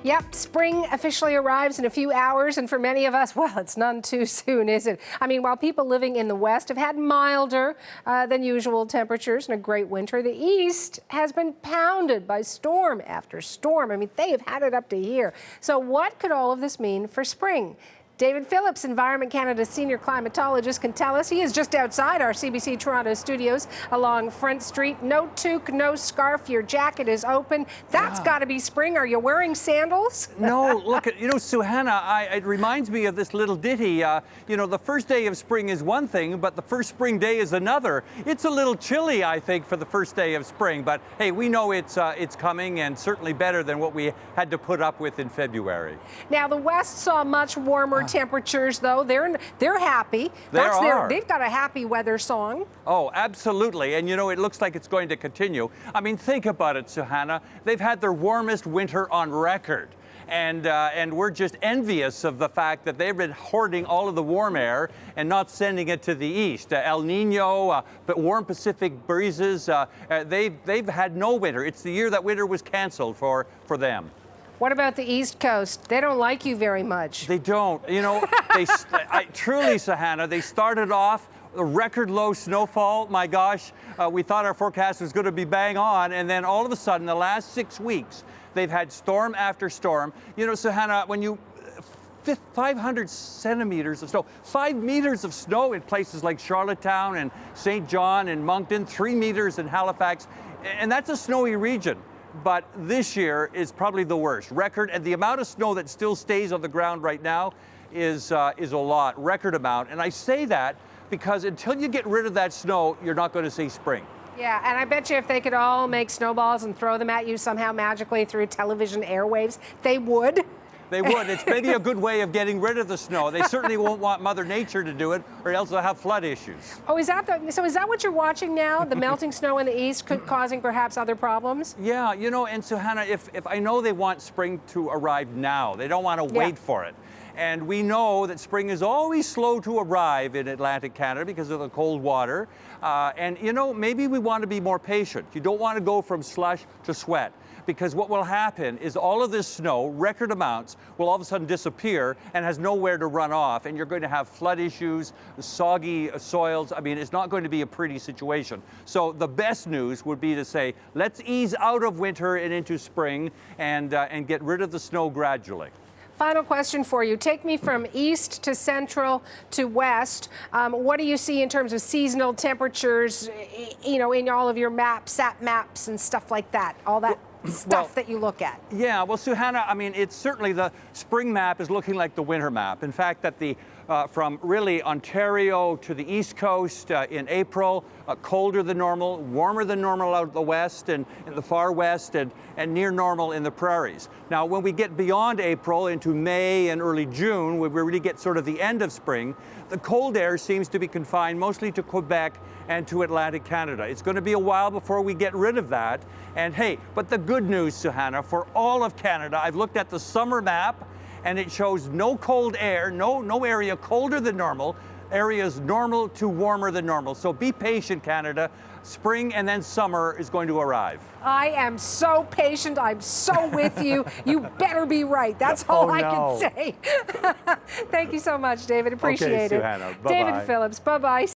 Yep, spring officially arrives in a few hours, and for many of us, well, it's none too soon, is it? I mean, while people living in the West have had milder than usual temperatures and a great winter, the East has been pounded by storm after storm. I mean, they have had it up to here. So what could all of this mean for spring? David Phillips, Environment Canada's senior climatologist, can tell us. He is just outside our CBC Toronto studios along Front Street. No toque, no scarf. Your jacket is open. That's got to be spring. Are you wearing sandals? No, look, Suhanna, it reminds me of this little ditty. The first day of spring is one thing, but the first spring day is another. It's a little chilly, I think, for the first day of spring. But hey, we know it's coming, and certainly better than what we had to put up with in February. Now, the West saw much warmer temperatures, though. They're happy. They've got a happy weather song. Oh, absolutely. And it looks like it's going to continue. I mean, think about it, Suhanna. They've had their warmest winter on record. And we're just envious of the fact that they've been hoarding all of the warm air and not sending it to the east. El Nino, but warm Pacific breezes, they've had no winter. It's the year that winter was canceled for them. What about the East Coast? They don't like you very much. They don't. Truly, Suhanna, they started off a record low snowfall. My gosh, we thought our forecast was going to be bang on. And then all of a sudden, the last 6 weeks, they've had storm after storm. Suhanna, when you 500 centimeters of snow, 5 meters of snow in places like Charlottetown and St. John and Moncton, 3 meters in Halifax, and that's a snowy region. But this year is probably the worst. Record, and the amount of snow that still stays on the ground right now is a lot, record amount. And I say that because until you get rid of that snow, you're not going to see spring. Yeah, and I bet you if they could all make snowballs and throw them at you somehow magically through television airwaves, they would. They would. It's maybe a good way of getting rid of the snow. They certainly won't want Mother Nature to do it, or else they'll have flood issues. Oh, is that what you're watching now? The melting snow in the east causing perhaps other problems? Yeah, and Suhanna, if I know they want spring to arrive now, they don't want to wait for it. And we know that spring is always slow to arrive in Atlantic Canada because of the cold water. Maybe we want to be more patient. You don't want to go from slush to sweat, because what will happen is all of this snow, record amounts, will all of a sudden disappear and has nowhere to run off, and you're going to have flood issues, soggy soils. I mean, it's not going to be a pretty situation. So the best news would be to say, let's ease out of winter and into spring and get rid of the snow gradually. Final question for you. Take me from east to central to west. What do you see in terms of seasonal temperatures, in all of your maps, sat maps and stuff like that, all that stuff that you look at? Yeah, well, Suhanna, I mean, it's certainly the spring map is looking like the winter map. In fact, that from really Ontario to the East Coast in April, colder than normal, warmer than normal out of the west and in the far west, and near normal in the prairies. Now, when we get beyond April into May and early June, when we really get sort of the end of spring, the cold air seems to be confined mostly to Quebec and to Atlantic Canada. It's going to be a while before we get rid of that. And hey, but the good news, Suhanna, for all of Canada, I've looked at the summer map, and it shows no cold air, no area colder than normal, areas normal to warmer than normal. So be patient, Canada. Spring and then summer is going to arrive. I am so patient. I'm so with you. You better be right. That's all I can say. Thank you so much, David. Appreciate it. Suhanna. Bye-bye. David Phillips. Bye-bye.